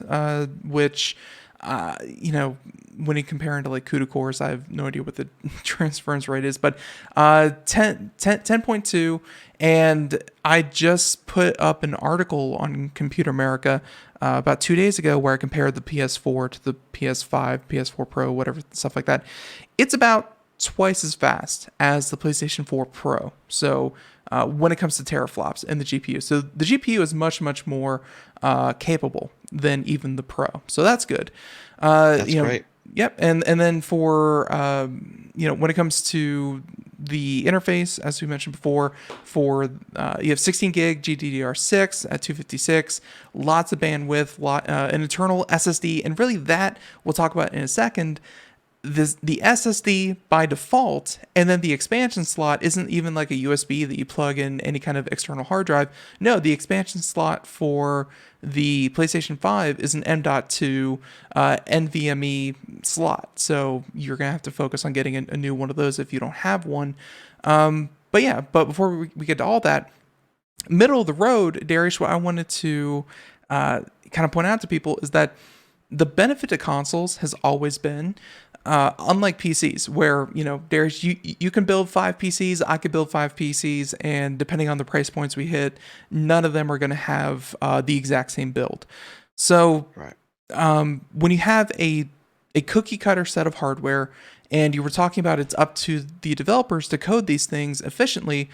which when you compare it to like CUDA cores, I have no idea what the transference rate is, but 10.2. And I just put up an article on Computer America about 2 days ago where I compared the PS4 to the PS5, PS4 Pro, whatever, stuff like that. It's about twice as fast as the PlayStation 4 Pro. So when it comes to teraflops and the GPU. So the GPU is much, much more capable than even the Pro. So that's good. That's great. Yep. And then for, when it comes to the interface, as we mentioned before, you have 16 gig GDDR6 at 256, lots of bandwidth, an internal SSD, and really that we'll talk about in a second. The SSD by default, and then the expansion slot isn't even like a USB that you plug in any kind of external hard drive. No, the expansion slot for the PlayStation 5 is an M.2 NVMe slot. So you're going to have to focus on getting a new one of those if you don't have one. But before we get to all that, middle of the road, Darius, what I wanted to kind of point out to people is that the benefit to consoles has always been, unlike PCs, where, Darius, you can build 5 PCs, I could build 5 PCs, and depending on the price points we hit, none of them are going to have the exact same build. So Right. When you have a cookie cutter set of hardware, and you were talking about it's up to the developers to code these things efficiently,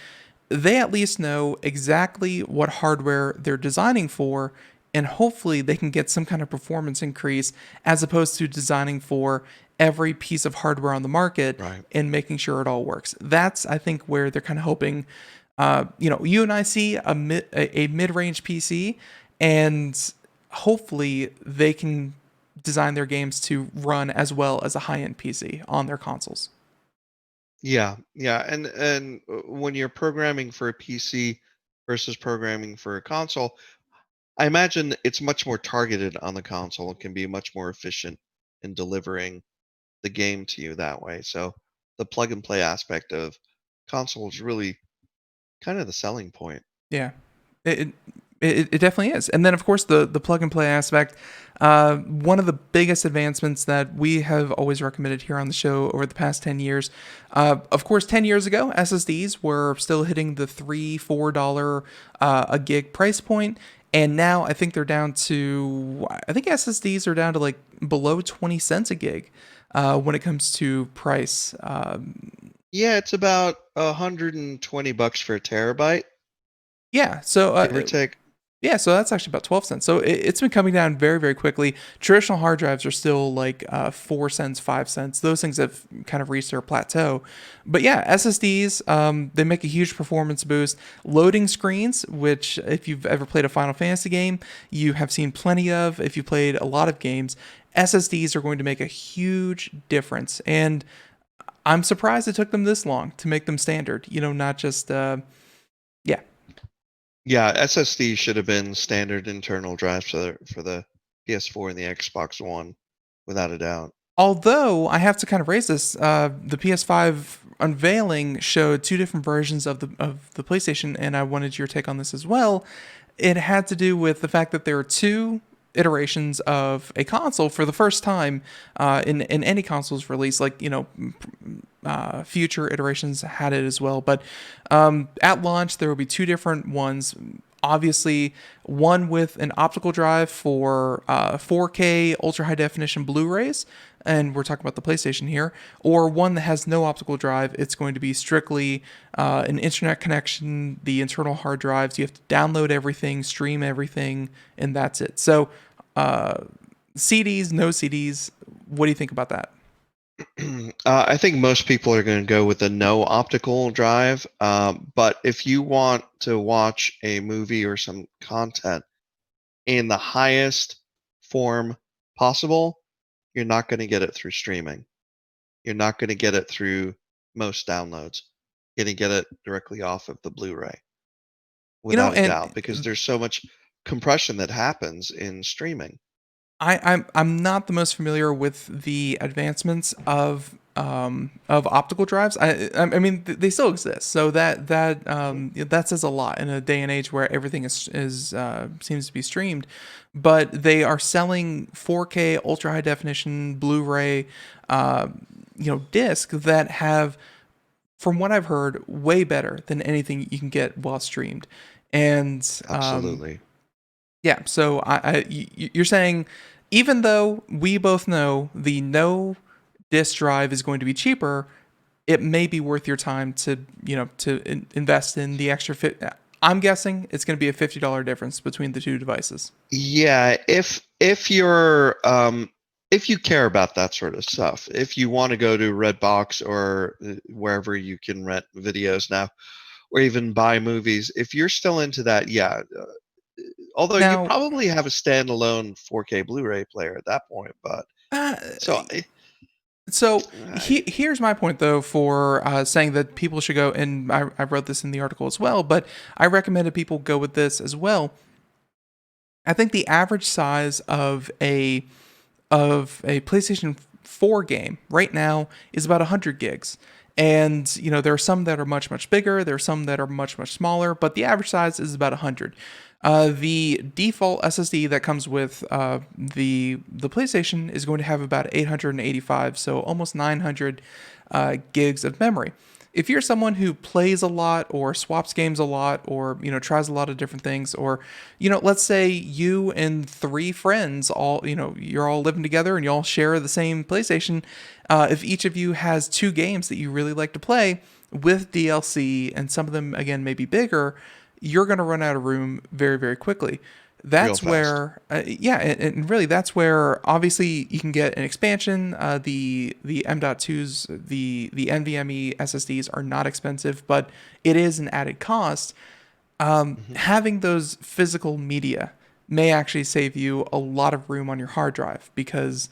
they at least know exactly what hardware they're designing for, and hopefully they can get some kind of performance increase as opposed to designing for every piece of hardware on the market Right. and making sure it all works. That's, I think, where they're kind of hoping. You and I see a mid-range PC, and hopefully they can design their games to run as well as a high-end PC on their consoles. Yeah, yeah, and when you're programming for a PC versus programming for a console, I imagine it's much more targeted on the console. It can be much more efficient in delivering the game to you that way. So the plug and play aspect of console is really kind of the selling point. Yeah, it it definitely is. And then of course the plug and play aspect. One of the biggest advancements that we have always recommended here on the show over the past 10 years. Of course, 10 years ago, SSDs were still hitting the $3-4 a gig price point. And now I think they're down to, I think SSDs are down to like below 20 cents a gig when it comes to price. Yeah, it's about $120 for a terabyte, Yeah, so give or take. yeah, so that's actually about 12 cents. So it's been coming down very, very quickly. Traditional hard drives are still like 4 cents, 5 cents. Those things have kind of reached their plateau. But yeah, SSDs, they make a huge performance boost. Loading screens, which if you've ever played a Final Fantasy game, you have seen plenty of. If you played a lot of games, SSDs are going to make a huge difference. And I'm surprised it took them this long to make them standard. Not just, yeah. Yeah, SSD should have been standard internal drives for the PS4 and the Xbox One, without a doubt. Although I have to kind of raise this, the PS5 unveiling showed 2 different versions of the PlayStation, and I wanted your take on this as well. It had to do with the fact that there are 2 iterations of a console for the first time in any console's release. Like future iterations had it as well, but at launch there will be 2 different ones. Obviously, one with an optical drive for 4K ultra high definition Blu-rays, and we're talking about the PlayStation here, or one that has no optical drive. It's going to be strictly an internet connection, the internal hard drives. You have to download everything, stream everything, and that's it. So, CDs, no CDs. What do you think about that? I think most people are going to go with the no optical drive. But if you want to watch a movie or some content in the highest form possible, you're not going to get it through streaming. You're not going to get it through most downloads. You're going to get it directly off of the Blu-ray, without a And doubt, because there's so much compression that happens in streaming. I'm not the most familiar with the advancements of optical drives. I mean they still exist, so that says a lot in a day and age where everything is seems to be streamed. But they are selling 4K ultra high definition Blu-ray, disc that have, from what I've heard, way better than anything you can get while streamed. And Absolutely. yeah, so you're saying, even though we both know the no disk drive is going to be cheaper, it may be worth your time to invest in the extra fit. I'm guessing it's going to be a $50 difference between the two devices. Yeah, if you care about that sort of stuff, if you want to go to Redbox or wherever you can rent videos now, or even buy movies, if you're still into that, yeah. Although you Now, probably have a standalone 4K Blu-ray player at that point, but uh, so So I, here's my point, though, for saying that people should go, and I wrote this in the article as well, but I recommended people go with this as well. I think the average size of a PlayStation 4 game right now is about 100 gigs. And, there are some that are much, much bigger. There are some that are much, much smaller, but the average size is about 100. The default SSD that comes with the PlayStation is going to have about 885, so almost 900 gigs of memory. If you're someone who plays a lot or swaps games a lot or tries a lot of different things, or let's say you and three friends all you're all living together and you all share the same PlayStation, if each of you has two games that you really like to play with DLC, and some of them again may be bigger, you're going to run out of room very, very quickly. real That's fast. where, and really that's where obviously you can get an expansion. The M.2s, the NVMe SSDs are not expensive, but it is an added cost. Mhm. Having those physical media may actually save you a lot of room on your hard drive because,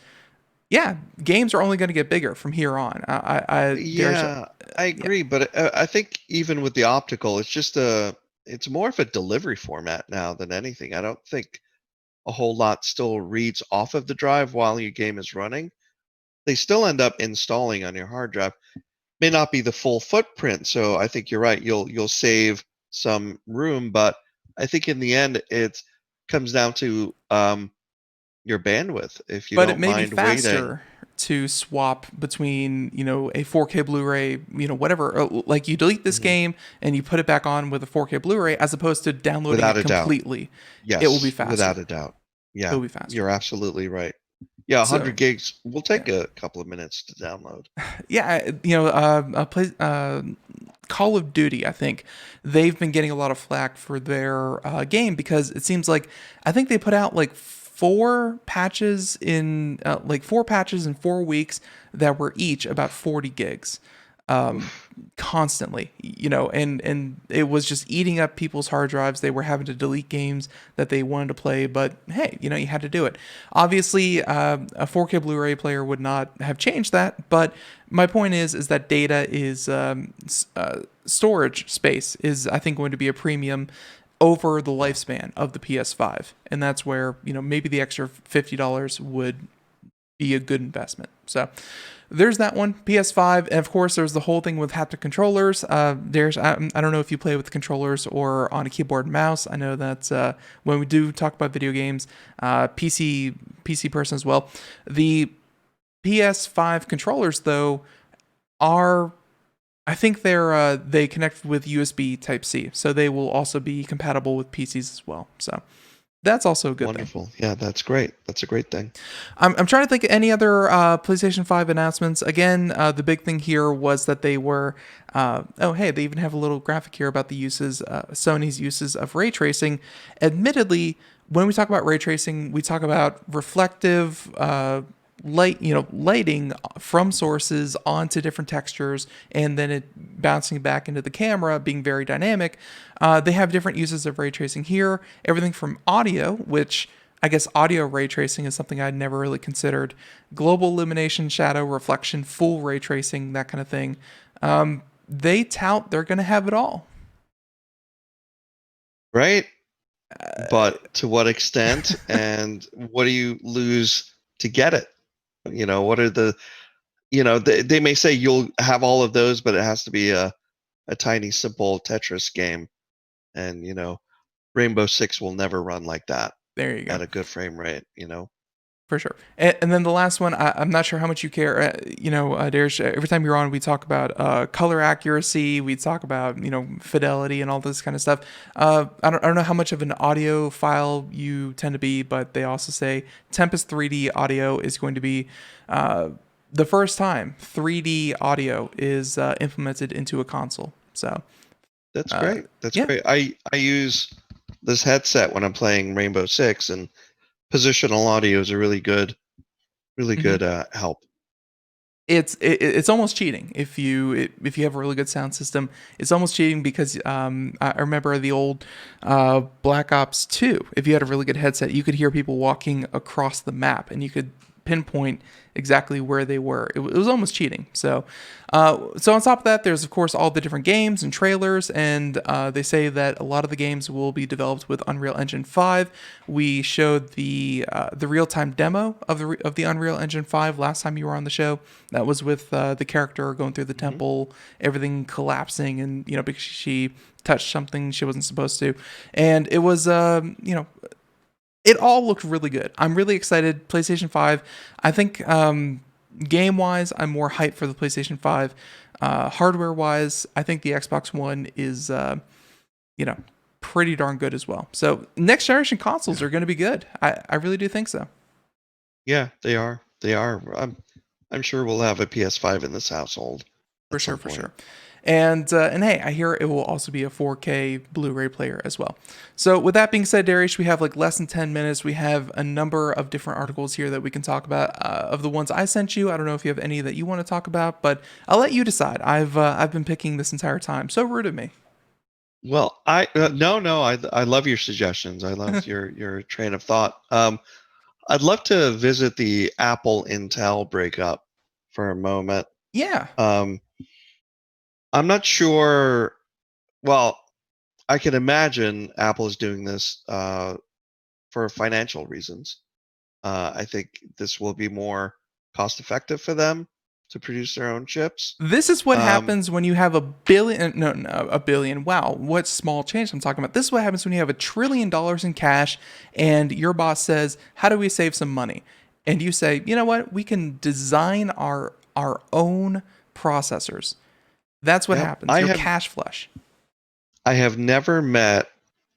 yeah, games are only going to get bigger from here on. Yeah, I Yeah, agree, but I think even with the optical, it's more of a delivery format now than anything. I don't think a whole lot still reads off of the drive while your game is running. They still end up installing on your hard drive. May not be the full footprint, so I think you're right. You'll save some room, but I think in the end it comes down to your bandwidth. If you but it don't may be mind waiting, faster to swap between a 4K Blu-ray, whatever. Like you delete this Mhm. game and you put it back on with a 4K Blu-ray, as opposed to downloading Without it a doubt. completely. It will be Yes, without faster. a doubt. It Yeah, will be faster. you're absolutely right. Yeah, So 100 gigs will yeah, take a couple of minutes to download. yeah. Call of Duty, I think they've been getting a lot of flack for their game because it seems like I think they put out like four patches in 4 weeks that were each about 40 gigs Oof. constantly, and it was just eating up people's hard drives. They were having to delete games that they wanted to play, but hey, you had to do it. Obviously, a 4K Blu-ray player would not have changed that, but my point is that data is storage space is, I think, going to be a premium over the Yeah. lifespan of the PS5, and that's where maybe the extra $50 would be a good investment. So there's that one, PS5, and of course there's the whole thing with haptic controllers. I don't know if you play with controllers or on a keyboard and mouse. I know that when we do talk about video games, PC person as well. The PS5 controllers though are, I think they connect with USB Type C, so they will also be compatible with PCs as well. So that's also a good thing. Wonderful. Yeah, that's great. That's a great thing. I'm trying to think of any other PlayStation 5 announcements. Again, the big thing here was that they were, oh, hey, they even have a little graphic here about the uses, Sony's uses of ray tracing. Admittedly, when we talk about ray tracing, we talk about reflective lighting from sources onto different textures and then it bouncing back into the camera, being very dynamic. They have different uses of ray tracing here. Everything from audio, which I guess audio ray tracing is something I'd never really considered. Global illumination, shadow, reflection, full ray tracing, that kind of thing. They tout they're going to have it all. Right? But to what extent and what do you lose to get it? What are they may say you'll have all of those, but it has to be a tiny, simple Tetris game. And, Rainbow Six will never run like that There you go. at a good frame rate. For sure. And then the last one, I'm not sure how much you care. Darius, every time you're on, we talk about color accuracy. We talk about, fidelity and all this kind of stuff. I don't know how much of an audio file you tend to be, but they also say Tempest 3D audio is going to be the first time 3D audio is implemented into a console. So That's great. That's yeah. great. I use this headset when I'm playing Rainbow Six, and positional audio is a really Mhm. good help. It's almost cheating if you have a really good sound system. It's almost cheating because I remember the old Black Ops 2. If you had a really good headset, you could hear people walking across the map, and you could pinpoint exactly where they were. It was almost cheating. So on top of that, there's of course all the different games and trailers, and they say that a lot of the games will be developed with Unreal Engine 5. We showed the real time demo of the Unreal Engine 5 last time you were on the show. That was with the character going through the temple, everything collapsing, and because she touched something she wasn't supposed to, and it was it all looked really good. I'm really excited. PlayStation 5. I think game wise, I'm more hyped for the PlayStation 5. Hardware wise, I think the Xbox One is pretty darn good as well. So next generation consoles are going to be good. I really do think so. Yeah, they are. They are. I'm sure we'll have a PS5 in this household For at sure, some for point. sure. And hey, I hear it will also be a 4K Blu-ray player as well. So with that being said, Darius, we have like less than 10 minutes. We have a number of different articles here that we can talk about. Of the ones I sent you, I don't know if you have any that you want to talk about, but I'll let you decide. I've been picking this entire time. So rude of me. Well, I love your suggestions. I love your train of thought. I'd love to visit the Apple Intel breakup for a moment. Yeah. Um, I'm not sure. Well, I can imagine Apple is doing this for financial reasons. I think this will be more cost effective for them to produce their own chips. This is what Um, happens when you have a billion. No, no, a billion. Wow, what small change I'm talking about. This is what happens when you have $1 trillion in cash, and your boss says, "How do we save some money?" And you say, "You know what? We can design our own processors." That's what yep. happens. You're cash flush. I have never met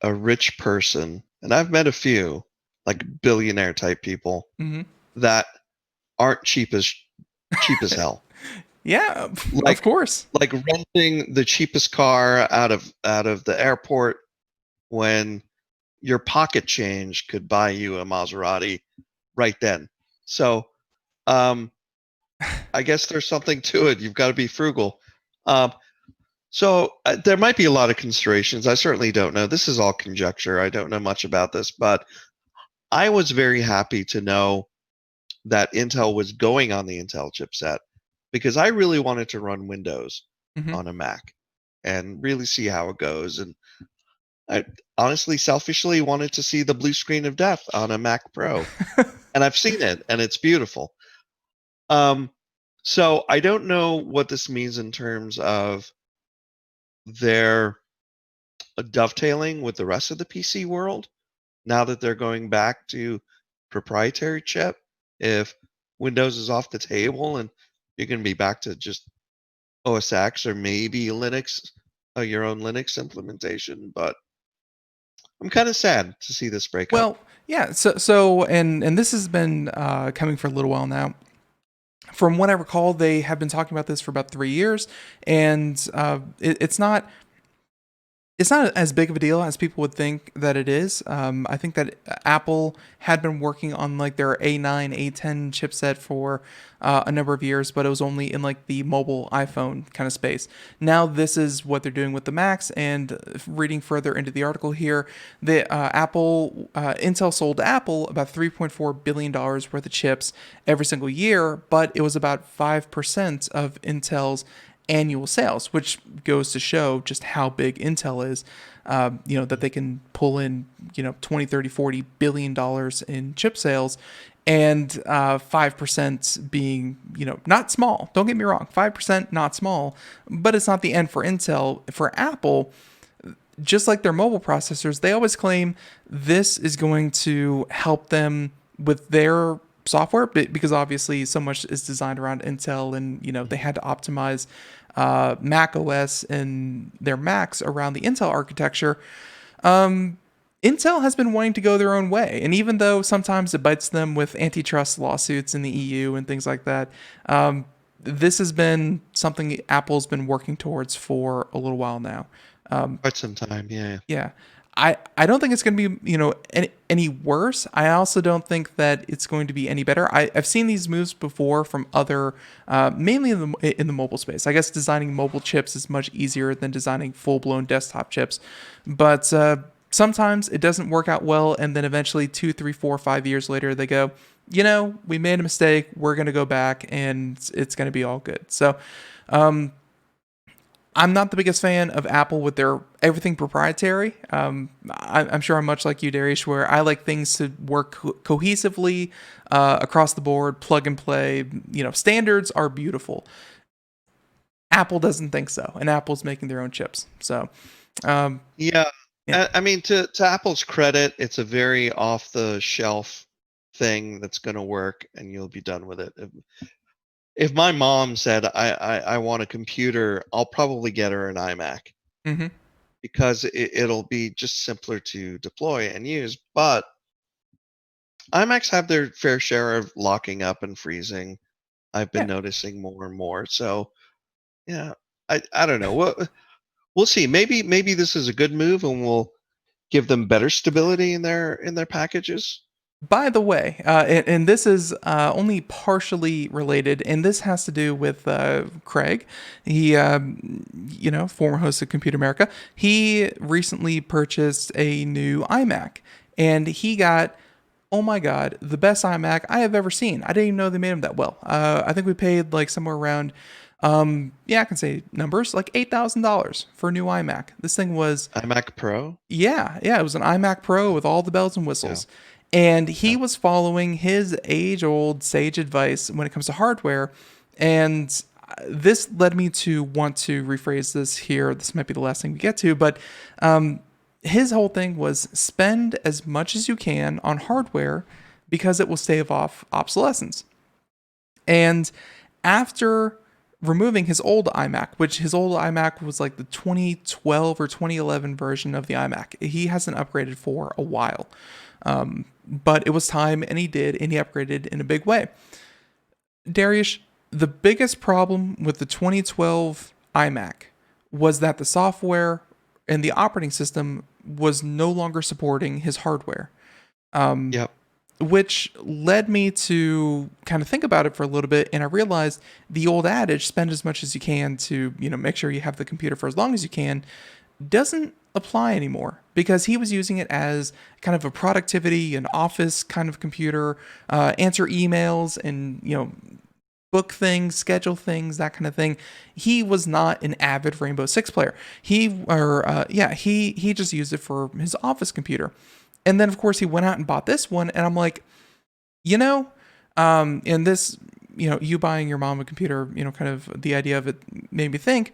a rich person, and I've met a few, like billionaire type people Hmm. that aren't cheap as hell. Yeah, of Like course. like renting the cheapest car out of the airport when your pocket change could buy you a Maserati right then. So, um, I guess there's something to it. You've got to be frugal. Um, so there might be a lot of considerations. I certainly don't know. This is all conjecture. I don't know much about this, but I was very happy to know that Intel was going on the Intel chipset because I really wanted to run Windows Hmm. on a Mac and really see how it goes. And I honestly, selfishly wanted to see the blue screen of death on a Mac Pro. And I've seen it, and it's beautiful. Um, so I don't know what this means in terms of their dovetailing with the rest of the PC world now that they're going back to proprietary chip. If Windows is off the table and you're going to be back to just OS X or maybe Linux, your own Linux implementation. But I'm kind of sad to see this breakup. Well, yeah. And this has been coming for a little while now. From what I recall, they have been talking about this for about 3 years, and it's not as big of a deal as people would think that it is. I think that Apple had been working on like their A9, A10 chipset for a number of years, but it was only in like the mobile iPhone kind of space. Now this is what they're doing with the Macs. And reading further into the article here, the Intel sold Apple about $3.4 billion worth of chips every single year, but it was about 5% of Intel's annual sales, which goes to show just how big Intel is. That they can pull in 20, 30, 40 billion dollars in chip sales, and 5% being not small. Don't get me wrong, 5% not small, but it's not the end for Intel. For Apple, just like their mobile processors, they always claim this is going to help them with their software because obviously so much is designed around Intel, and they had to optimize Mac OS and their Macs around the Intel architecture. Intel has been wanting to go their own way, and even though sometimes it bites them with antitrust lawsuits in the EU and things like that, this has been something Apple's been working towards for a little while now. Quite some time, yeah. Yeah. I don't think it's going to be, any worse. I also don't think that it's going to be any better. I've seen these moves before from other, mainly in the mobile space. I guess designing mobile chips is much easier than designing full-blown desktop chips. But sometimes it doesn't work out well, and then eventually 2, 3, 4, 5 years later, they go, we made a mistake. We're going to go back, and it's going to be all good. So, I'm not the biggest fan of Apple with their everything proprietary. I'm sure I'm much like you, Darius, where I like things to work cohesively across the board, plug and play. Standards are beautiful. Apple doesn't think so, and Apple's making their own chips. So, Yeah. Yeah. I mean, to Apple's credit, it's a very off-the-shelf thing that's going to work, and you'll be done with it. If my mom said, I want a computer, I'll probably get her an iMac Mm-hmm. because it'll be just simpler to deploy and use. But iMacs have their fair share of locking up and freezing. I've been Yeah. noticing more and more. So, yeah, I don't know. We'll see. Maybe this is a good move, and we'll give them better stability in their packages. By the way, and this is only partially related, and this has to do with Craig. He, former host of Computer America, he recently purchased a new iMac, and he got, oh my God, the best iMac I have ever seen. I didn't even know they made them that well. I think we paid like somewhere around, I can say numbers, like $8,000 for a new iMac. This thing was iMac Pro. Yeah, it was an iMac Pro with all the bells and whistles. And he was following his age-old sage advice when it comes to hardware. And this led me to want to rephrase this here. This might be the last thing we get to, but his whole thing was spend as much as you can on hardware because it will stave off obsolescence. And after removing his old iMac, which his old iMac was like the 2012 or 2011 version of the iMac. He hasn't upgraded for a while. But it was time, and he did, and he upgraded in a big way. Darius, the biggest problem with the 2012 iMac was that the software and the operating system was no longer supporting his hardware. Yep. Which led me to kind of think about it for a little bit, and I realized the old adage, spend as much as you can to, make sure you have the computer for as long as you can, doesn't apply anymore, because he was using it as kind of a productivity and office kind of computer, answer emails and, book things, schedule things, that kind of thing. He was not an avid Rainbow Six player. He just used it for his office computer. And then, of course, he went out and bought this one, and I'm like, and this, you buying your mom a computer, kind of the idea of it made me think,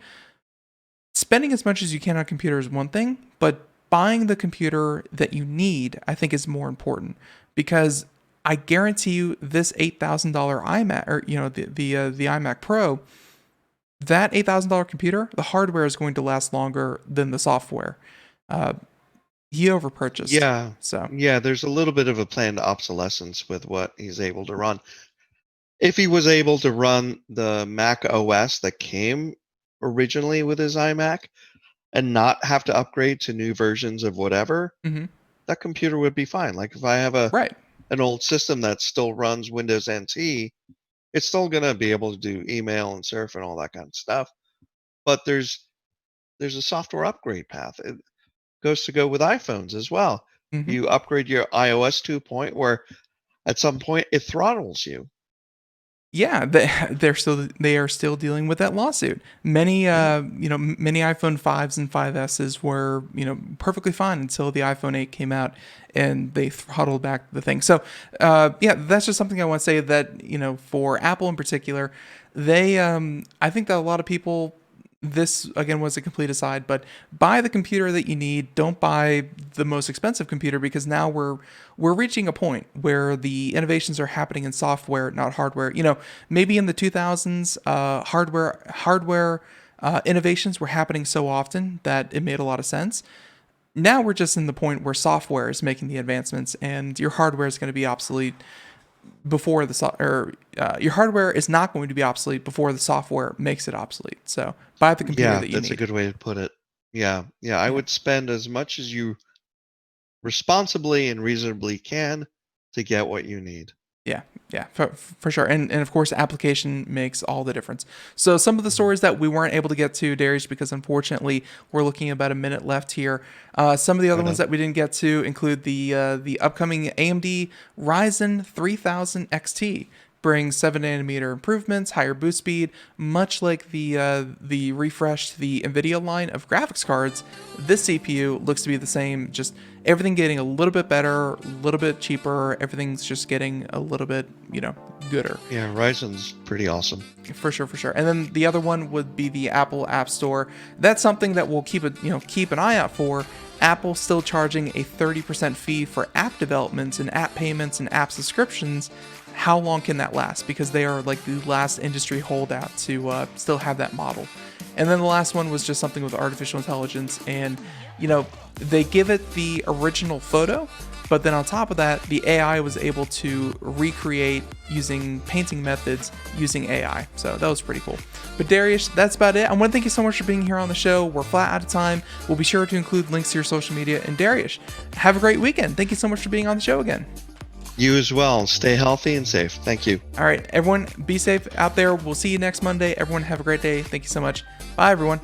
spending as much as you can on a computer is one thing, but buying the computer that you need, I think, is more important, because I guarantee you this $8,000 iMac, or the iMac Pro, that $8,000 computer, the hardware is going to last longer than the software. He overpurchased. Yeah. So Yeah, there's a little bit of a planned obsolescence with what he's able to run. If he was able to run the Mac OS that came originally with his iMac and not have to upgrade to new versions of whatever, that computer would be fine. Like if I have an old system that still runs Windows NT, it's still going to be able to do email and surf and all that kind of stuff. But there's a software upgrade path. It goes to go with iPhones as well. You upgrade your iOS to a point where at some point it throttles you. Yeah, they are still dealing with that lawsuit. Many many iPhone 5s and 5Ss were, perfectly fine until the iPhone 8 came out and they throttled back the thing. So, that's just something I want to say that, for Apple in particular, they I think that a lot of people, this again was a complete aside, but buy the computer that you need. Don't buy the most expensive computer, because now we're reaching a point where the innovations are happening in software, not hardware. Maybe in the 2000s, hardware innovations were happening so often that it made a lot of sense. Now we're just in the point where software is making the advancements, and your hardware is going to be obsolete before your hardware is not going to be obsolete before the software makes it obsolete. So buy the computer that you that's need. a good way to put it. Yeah, I would spend as much as you responsibly and reasonably can to get what you need. Yeah, for sure. And of course, application makes all the difference. So some of the stories that we weren't able to get to, Darius, because unfortunately we're looking at about a minute left here. Some of the other ones that we didn't get to include the upcoming AMD Ryzen 3000XT. Brings 7nm improvements, higher boot speed, much like the refreshed the Nvidia line of graphics cards. This CPU looks to be the same, just everything getting a little bit better, a little bit cheaper. Everything's just getting a little bit, gooder. Yeah, Ryzen's pretty awesome. For sure. And then the other one would be the Apple App Store. That's something that we'll keep an eye out for. Apple still charging a 30% fee for app developments and app payments and app subscriptions. How long can that last? Because they are like the last industry holdout to still have that model. And then the last one was just something with artificial intelligence. And, they give it the original photo, but then on top of that, the AI was able to recreate using painting methods using AI. So that was pretty cool. But Darius, that's about it. I want to thank you so much for being here on the show. We're flat out of time. We'll be sure to include links to your social media. And Darius, have a great weekend. Thank you so much for being on the show again. You as well. Stay healthy and safe. Thank you. All right, everyone, be safe out there. We'll see you next Monday. Everyone, have a great day. Thank you so much. Bye, everyone.